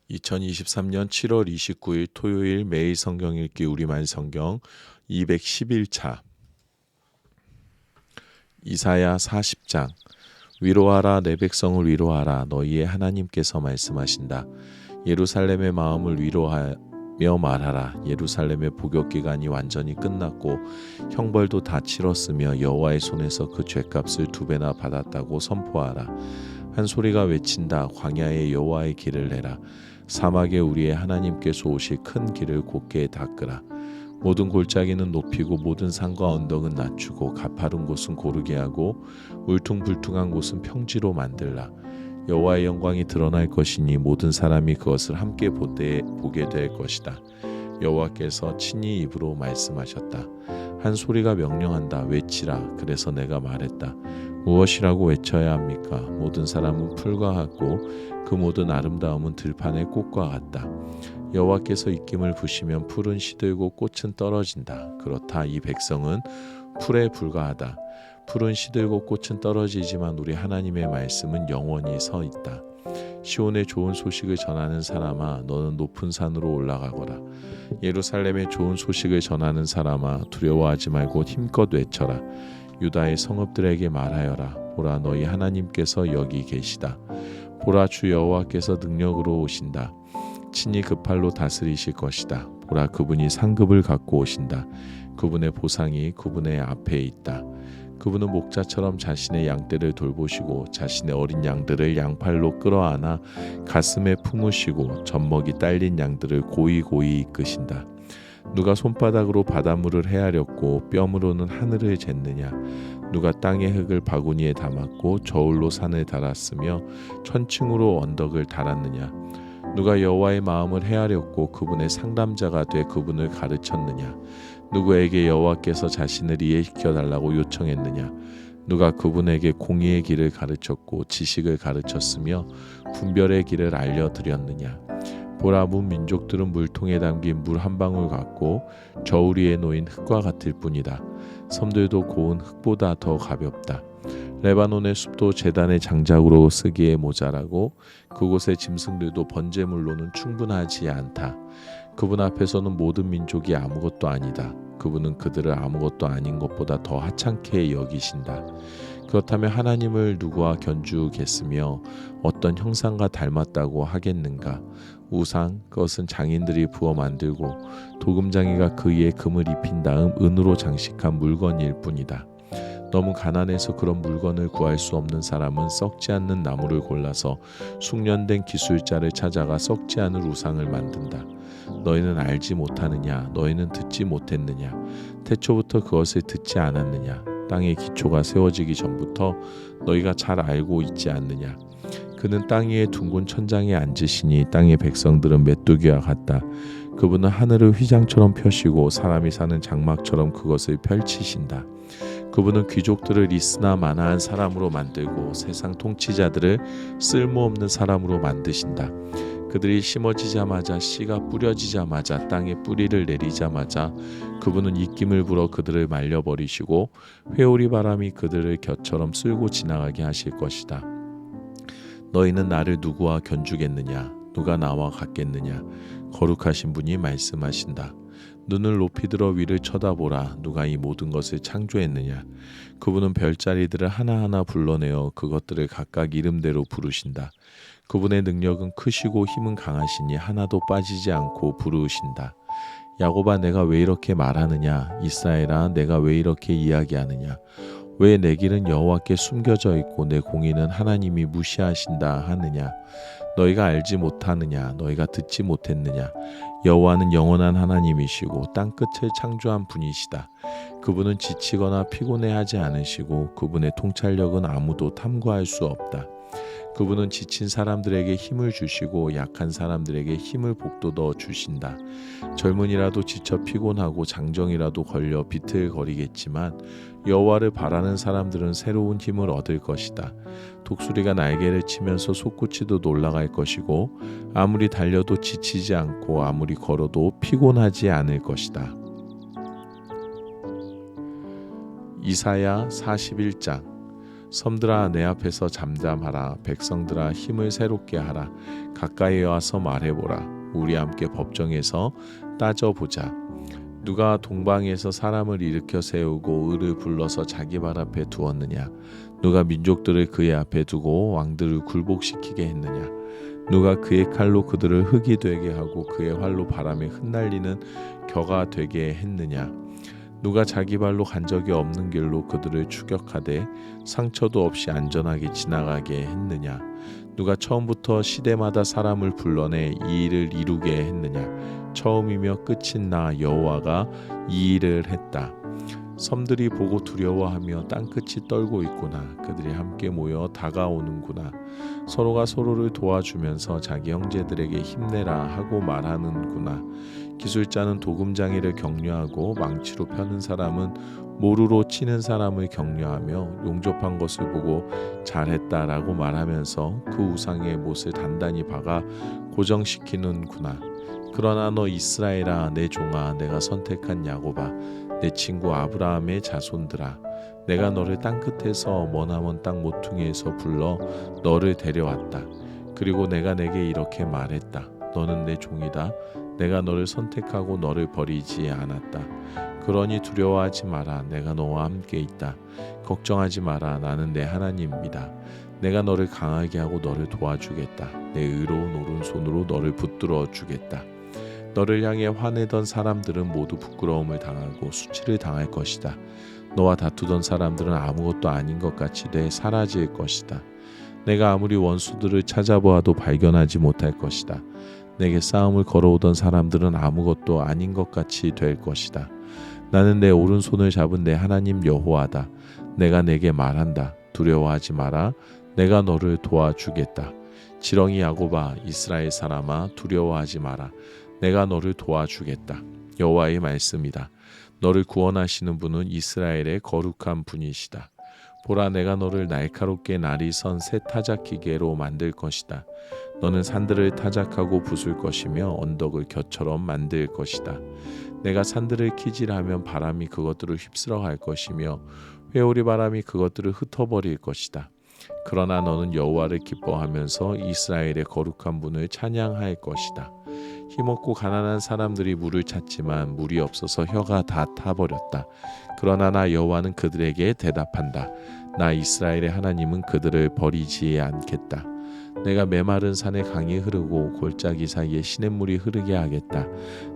2023년 7월 29일 토요일 매일 성경 읽기 우리말 성경 211차 이사야 40장 위로하라 내 백성을 위로하라 너희의 하나님께서 말씀하신다. 예루살렘의 마음을 위로하며 말하라. 예루살렘의 복역 기간이 완전히 끝났고 형벌도 다 치렀으며 여호와의 손에서 그 죄값을 2배나 받았다고 선포하라. 한 소리가 외친다. 광야에 여호와의 길을 내라. 사막에 우리의 하나님께서 오실 큰 길을 곧게 닦으라. 모든 골짜기는 높이고 모든 산과 언덕은 낮추고 가파른 곳은 고르게 하고 울퉁불퉁한 곳은 평지로 만들라. 여호와의 영광이 드러날 것이니 모든 사람이 그것을 함께 보게 될 것이다. 여호와께서 친히 입으로 말씀하셨다. 한 소리가 명령한다. 외치라. 그래서 내가 말했다. 무엇이라고 외쳐야 합니까? 모든 사람은 풀과 같고 그 모든 아름다움은 들판의 꽃과 같다. 여호와께서 입김을 부시면 풀은 시들고 꽃은 떨어진다. 그렇다. 이 백성은 풀에 불과하다. 풀은 시들고 꽃은 떨어지지만 우리 하나님의 말씀은 영원히 서 있다. 시온의 좋은 소식을 전하는 사람아, 너는 높은 산으로 올라가거라. 예루살렘의 좋은 소식을 전하는 사람아, 두려워하지 말고 힘껏 외쳐라. 유다의 성읍들에게 말하여라. 보라, 너희 하나님께서 여기 계시다. 보라, 주 여호와께서 능력으로 오신다. 친히 그 팔로 다스리실 것이다. 보라, 그분이 상급을 갖고 오신다. 그분의 보상이 그분의 앞에 있다. 그분은 목자처럼 자신의 양떼를 돌보시고 자신의 어린 양들을 양팔로 끌어안아 가슴에 품으시고 젖먹이 딸린 양들을 고이고이 이끄신다. 누가 손바닥으로 바닷물을 헤아렸고 뼘으로는 하늘을 쟀느냐? 누가 땅의 흙을 바구니에 담았고 저울로 산을 달았으며 천층으로 언덕을 달았느냐? 누가 여호와의 마음을 헤아렸고 그분의 상담자가 돼 그분을 가르쳤느냐? 누구에게 여호와께서 자신을 이해시켜 달라고 요청했느냐? 누가 그분에게 공의의 길을 가르쳤고 지식을 가르쳤으며 분별의 길을 알려드렸느냐? 보라, 문 민족들은 물통에 담긴 물 한 방울 같고 저울 위에 놓인 흙과 같을 뿐이다. 섬들도 고운 흙보다 더 가볍다. 레바논의 숲도 제단의 장작으로 쓰기에 모자라고 그곳의 짐승들도 번제물로는 충분하지 않다. 그분 앞에서는 모든 민족이 아무것도 아니다. 그분은 그들을 아무것도 아닌 것보다 더 하찮게 여기신다. 그렇다면 하나님을 누구와 견주겠으며 어떤 형상과 닮았다고 하겠는가? 우상, 그것은 장인들이 부어 만들고 도금장이가 그 위에 금을 입힌 다음 은으로 장식한 물건일 뿐이다. 너무 가난해서 그런 물건을 구할 수 없는 사람은 썩지 않는 나무를 골라서 숙련된 기술자를 찾아가 썩지 않을 우상을 만든다. 너희는 알지 못하느냐? 너희는 듣지 못했느냐? 태초부터 그것을 듣지 않았느냐? 땅의 기초가 세워지기 전부터 너희가 잘 알고 있지 않느냐? 그는 땅 위에 둥근 천장에 앉으시니 땅의 백성들은 메뚜기와 같다. 그분은 하늘을 휘장처럼 펴시고 사람이 사는 장막처럼 그것을 펼치신다. 그분은 귀족들을 있으나 마나한 사람으로 만들고 세상 통치자들을 쓸모없는 사람으로 만드신다. 그들이 심어지자마자 씨가 뿌려지자마자 땅에 뿌리를 내리자마자 그분은 입김을 불어 그들을 말려버리시고 회오리 바람이 그들을 곁처럼 쓸고 지나가게 하실 것이다. 너희는 나를 누구와 견주겠느냐? 누가 나와 같겠느냐? 거룩하신 분이 말씀하신다. 눈을 높이 들어 위를 쳐다보라. 누가 이 모든 것을 창조했느냐? 그분은 별자리들을 하나하나 불러내어 그것들을 각각 이름대로 부르신다. 그분의 능력은 크시고 힘은 강하시니 하나도 빠지지 않고 부르신다. 야곱아, 내가 왜 이렇게 말하느냐? 이스라엘아, 내가 왜 이렇게 이야기하느냐? 왜 내 길은 여호와께 숨겨져 있고 내 공의는 하나님이 무시하신다 하느냐? 너희가 알지 못하느냐? 너희가 듣지 못했느냐? 여호와는 영원한 하나님이시고 땅끝을 창조한 분이시다. 그분은 지치거나 피곤해하지 않으시고 그분의 통찰력은 아무도 탐구할 수 없다. 그분은 지친 사람들에게 힘을 주시고 약한 사람들에게 힘을 북돋워 주신다. 젊은이라도 지쳐 피곤하고 장정이라도 걸려 비틀거리겠지만 여호와를 바라는 사람들은 새로운 힘을 얻을 것이다. 독수리가 날개를 치면서 솟구치도 올라갈 것이고 아무리 달려도 지치지 않고 아무리 걸어도 피곤하지 않을 것이다. 이사야 41장 섬들아 내 앞에서 잠잠하라. 백성들아 힘을 새롭게 하라. 가까이 와서 말해보라. 우리 함께 법정에서 따져보자. 누가 동방에서 사람을 일으켜 세우고 을을 불러서 자기 발 앞에 두었느냐? 누가 민족들을 그의 앞에 두고 왕들을 굴복시키게 했느냐? 누가 그의 칼로 그들을 흙이 되게 하고 그의 활로 바람에 흩날리는 겨가 되게 했느냐? 누가 자기 발로 간 적이 없는 길로 그들을 추격하되 상처도 없이 안전하게 지나가게 했느냐? 누가 처음부터 시대마다 사람을 불러내 이 일을 이루게 했느냐? 처음이며 끝인 나 여호와가 이 일을 했다. 섬들이 보고 두려워하며 땅끝이 떨고 있구나. 그들이 함께 모여 다가오는구나. 서로가 서로를 도와주면서 자기 형제들에게 힘내라 하고 말하는구나. 기술자는 도금장이를 격려하고 망치로 펴는 사람은 모루로 치는 사람을 격려하며 용접한 것을 보고 잘했다라고 말하면서 그 우상의 못을 단단히 박아 고정시키는구나. 그러나 너 이스라엘아, 내 종아, 내가 선택한 야곱아, 내 친구 아브라함의 자손들아, 내가 너를 땅끝에서 머나먼 땅 모퉁이에서 불러 너를 데려왔다. 그리고 내가 내게 이렇게 말했다. 너는 내 종이다. 내가 너를 선택하고 너를 버리지 않았다. 그러니 두려워하지 마라. 내가 너와 함께 있다. 걱정하지 마라. 나는 내 하나님이다. 내가 너를 강하게 하고 너를 도와주겠다. 내 의로운 오른손으로 너를 붙들어 주겠다. 너를 향해 화내던 사람들은 모두 부끄러움을 당하고 수치를 당할 것이다. 너와 다투던 사람들은 아무것도 아닌 것 같이 돼 사라질 것이다. 내가 아무리 원수들을 찾아보아도 발견하지 못할 것이다. 내게 싸움을 걸어오던 사람들은 아무것도 아닌 것 같이 될 것이다. 나는 내 오른손을 잡은 내 하나님 여호와다. 내가 내게 말한다. 두려워하지 마라. 내가 너를 도와주겠다. 지렁이 야곱아, 이스라엘 사람아, 두려워하지 마라. 내가 너를 도와주겠다. 여호와의 말씀이다. 너를 구원하시는 분은 이스라엘의 거룩한 분이시다. 보라, 내가 너를 날카롭게 날이 선 새 타작 기계로 만들 것이다. 너는 산들을 타작하고 부술 것이며 언덕을 겨처럼 만들 것이다. 내가 산들을 키질하면 바람이 그것들을 휩쓸어 갈 것이며 회오리 바람이 그것들을 흩어버릴 것이다. 그러나 너는 여호와를 기뻐하면서 이스라엘의 거룩한 분을 찬양할 것이다. 힘없고 가난한 사람들이 물을 찾지만 물이 없어서 혀가 다 타버렸다. 그러나 나 여호와는 그들에게 대답한다. 나 이스라엘의 하나님은 그들을 버리지 않겠다. 내가 메마른 산에 강이 흐르고 골짜기 사이에 시냇물이 흐르게 하겠다.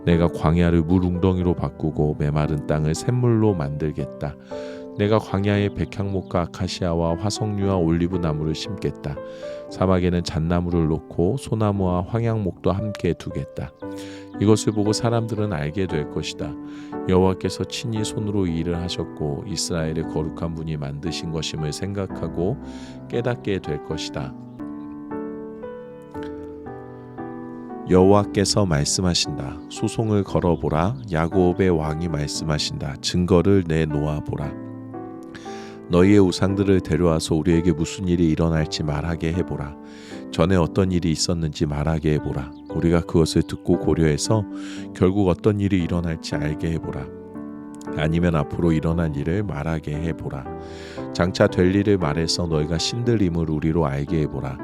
내가 광야를 물 웅덩이로 바꾸고 메마른 땅을 샘물로 만들겠다. 내가 광야에 백향목과 아카시아와 화석류와 올리브 나무를 심겠다. 사막에는 잣나무를 놓고 소나무와 황양목도 함께 두겠다. 이것을 보고 사람들은 알게 될 것이다. 여호와께서 친히 손으로 이 일을 하셨고 이스라엘의 거룩한 분이 만드신 것임을 생각하고 깨닫게 될 것이다. 여호와께서 말씀하신다. 소송을 걸어보라. 야곱의 왕이 말씀하신다. 증거를 내놓아 보라. 너희의 우상들을 데려와서 우리에게 무슨 일이 일어날지 말하게 해보라. 전에 어떤 일이 있었는지 말하게 해보라. 우리가 그것을 듣고 고려해서 결국 어떤 일이 일어날지 알게 해보라. 아니면 앞으로 일어날 일을 말하게 해보라. 장차 될 일을 말해서 너희가 신들임을 우리로 알게 해보라.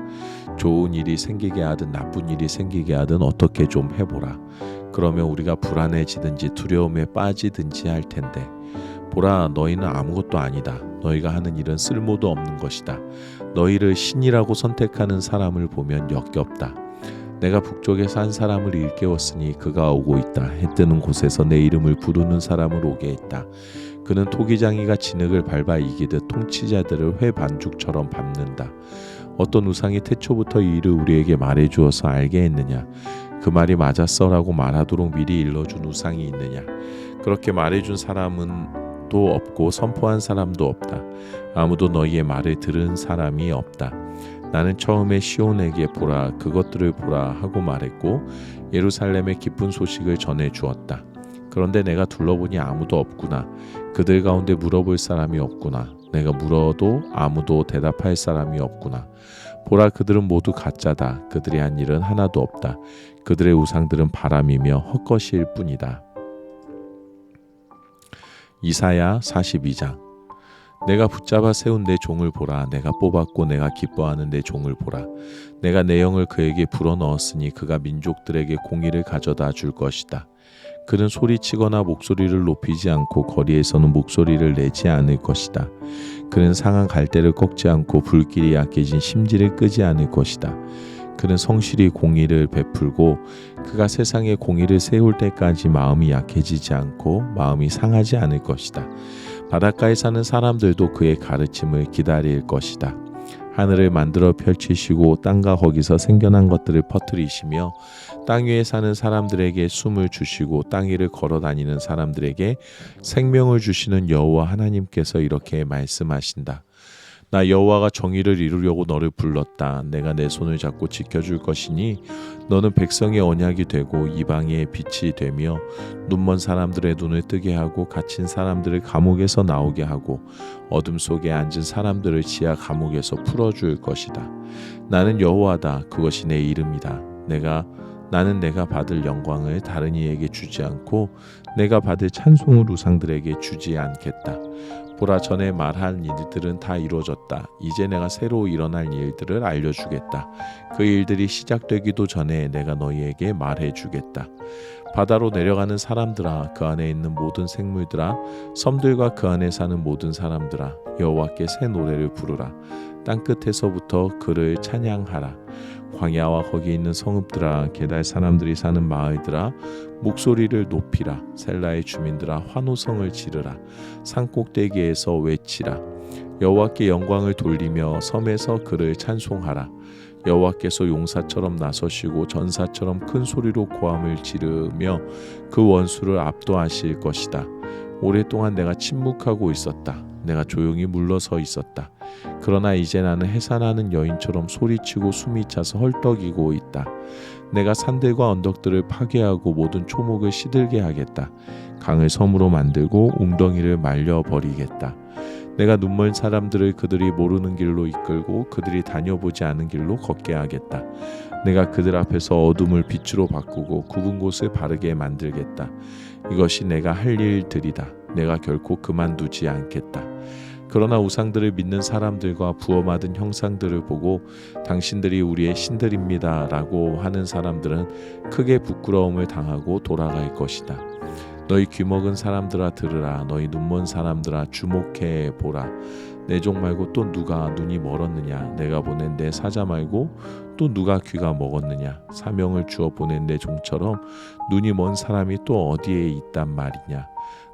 좋은 일이 생기게 하든 나쁜 일이 생기게 하든 어떻게 좀 해보라. 그러면 우리가 불안해지든지 두려움에 빠지든지 할 텐데. 보라, 너희는 아무것도 아니다. 너희가 하는 일은 쓸모도 없는 것이다. 너희를 신이라고 선택하는 사람을 보면 역겹다. 내가 북쪽에서 한 사람을 일깨웠으니 그가 오고 있다. 해 뜨는 곳에서 내 이름을 부르는 사람을 오게 했다. 그는 토기장이가 진흙을 밟아 이기듯 통치자들을 회 반죽처럼 밟는다. 어떤 우상이 태초부터 이 일을 우리에게 말해주어서 알게 했느냐? 그 말이 맞았어라고 말하도록 미리 일러준 우상이 있느냐? 그렇게 말해준 사람은 도 없고 선포한 사람도 없다. 아무도 너희의 말을 들은 사람이 없다. 나는 처음에 시온에게 보라, 그것들을 보라 하고 말했고 예루살렘에 기쁜 소식을 전해 주었다. 그런데 내가 둘러보니 아무도 없구나. 그들 가운데 물어볼 사람이 없구나. 내가 물어도 아무도 대답할 사람이 없구나. 보라, 그들은 모두 가짜다. 그들이 한 일은 하나도 없다. 그들의 우상들은 바람이며 헛것일 뿐이다. 이사야 42장. 내가 붙잡아 세운 내 종을 보라. 내가 뽑았고 내가 기뻐하는 내 종을 보라. 내가 내 영을 그에게 불어넣었으니 그가 민족들에게 공의를 가져다 줄 것이다. 그는 소리치거나 목소리를 높이지 않고 거리에서는 목소리를 내지 않을 것이다. 그는 상한 갈대를 꺾지 않고 불길이 약해진 심지를 끄지 않을 것이다. 그는 성실히 공의를 베풀고 그가 세상에 공의를 세울 때까지 마음이 약해지지 않고 마음이 상하지 않을 것이다. 바닷가에 사는 사람들도 그의 가르침을 기다릴 것이다. 하늘을 만들어 펼치시고 땅과 거기서 생겨난 것들을 퍼뜨리시며 땅 위에 사는 사람들에게 숨을 주시고 땅 위를 걸어 다니는 사람들에게 생명을 주시는 여호와 하나님께서 이렇게 말씀하신다. 나 여호와가 정의를 이루려고 너를 불렀다. 내가 내 손을 잡고 지켜줄 것이니 너는 백성의 언약이 되고 이방의 빛이 되며 눈먼 사람들의 눈을 뜨게 하고 갇힌 사람들을 감옥에서 나오게 하고 어둠 속에 앉은 사람들을 지하 감옥에서 풀어줄 것이다. 나는 여호와다. 그것이 내 이름이다. 나는 내가 받을 영광을 다른 이에게 주지 않고 내가 받을 찬송을 우상들에게 주지 않겠다. 보라, 전에 말한 일들은 다 이루어졌다. 이제 내가 새로 일어날 일들을 알려주겠다. 그 일들이 시작되기도 전에 내가 너희에게 말해주겠다. 바다로 내려가는 사람들아, 그 안에 있는 모든 생물들아, 섬들과 그 안에 사는 모든 사람들아, 여호와께 새 노래를 부르라. 땅끝에서부터 그를 찬양하라. 광야와 거기 있는 성읍들아, 게달 사람들이 사는 마을들아, 목소리를 높이라. 셀라의 주민들아, 환호성을 지르라. 산꼭대기에서 외치라. 여호와께 영광을 돌리며 섬에서 그를 찬송하라. 여호와께서 용사처럼 나서시고 전사처럼 큰 소리로 고함을 지르며 그 원수를 압도하실 것이다. 오랫동안 내가 침묵하고 있었다. 내가 조용히 물러서 있었다. 그러나 이제 나는 해산하는 여인처럼 소리치고 숨이 차서 헐떡이고 있다. 내가 산들과 언덕들을 파괴하고 모든 초목을 시들게 하겠다. 강을 섬으로 만들고 웅덩이를 말려버리겠다. 내가 눈먼 사람들을 그들이 모르는 길로 이끌고 그들이 다녀보지 않은 길로 걷게 하겠다. 내가 그들 앞에서 어둠을 빛으로 바꾸고 굽은 곳을 바르게 만들겠다. 이것이 내가 할 일들이다. 내가 결코 그만두지 않겠다. 그러나 우상들을 믿는 사람들과 부엄하던 형상들을 보고 당신들이 우리의 신들입니다 라고 하는 사람들은 크게 부끄러움을 당하고 돌아갈 것이다. 너희 귀먹은 사람들아 들으라. 너희 눈먼 사람들아 주목해 보라. 내 종 말고 또 누가 눈이 멀었느냐? 내가 보낸 내 사자 말고 또 누가 귀가 먹었느냐? 사명을 주어 보낸 내 종처럼 눈이 먼 사람이 또 어디에 있단 말이냐?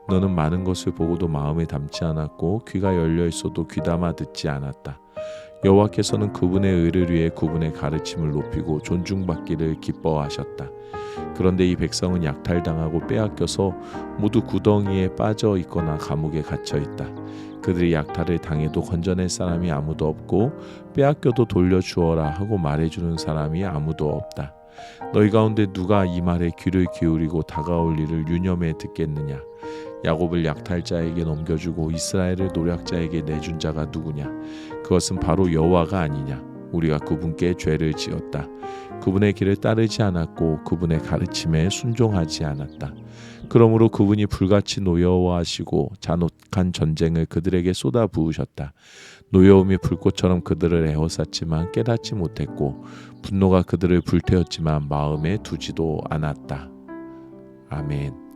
너는 많은 것을 보고도 마음에 담지 않았고 귀가 열려 있어도 귀담아 듣지 않았다. 여호와께서는 그분의 의를 위해 그분의 가르침을 높이고 존중받기를 기뻐하셨다. 그런데 이 백성은 약탈당하고 빼앗겨서 모두 구덩이에 빠져 있거나 감옥에 갇혀 있다. 그들이 약탈을 당해도 건져낼 사람이 아무도 없고 빼앗겨도 돌려주어라 하고 말해주는 사람이 아무도 없다. 너희 가운데 누가 이 말에 귀를 기울이고 다가올 일을 유념해 듣겠느냐? 야곱을 약탈자에게 넘겨주고 이스라엘을 노략자에게 내준 자가 누구냐? 그것은 바로 여호와가 아니냐? 우리가 그분께 죄를 지었다. 그분의 길을 따르지 않았고 그분의 가르침에 순종하지 않았다. 그러므로 그분이 불같이 노여워하시고 잔혹한 전쟁을 그들에게 쏟아 부으셨다. 노여움이 불꽃처럼 그들을 에워쌌지만 깨닫지 못했고 분노가 그들을 불태웠지만 마음에 두지도 않았다. 아멘.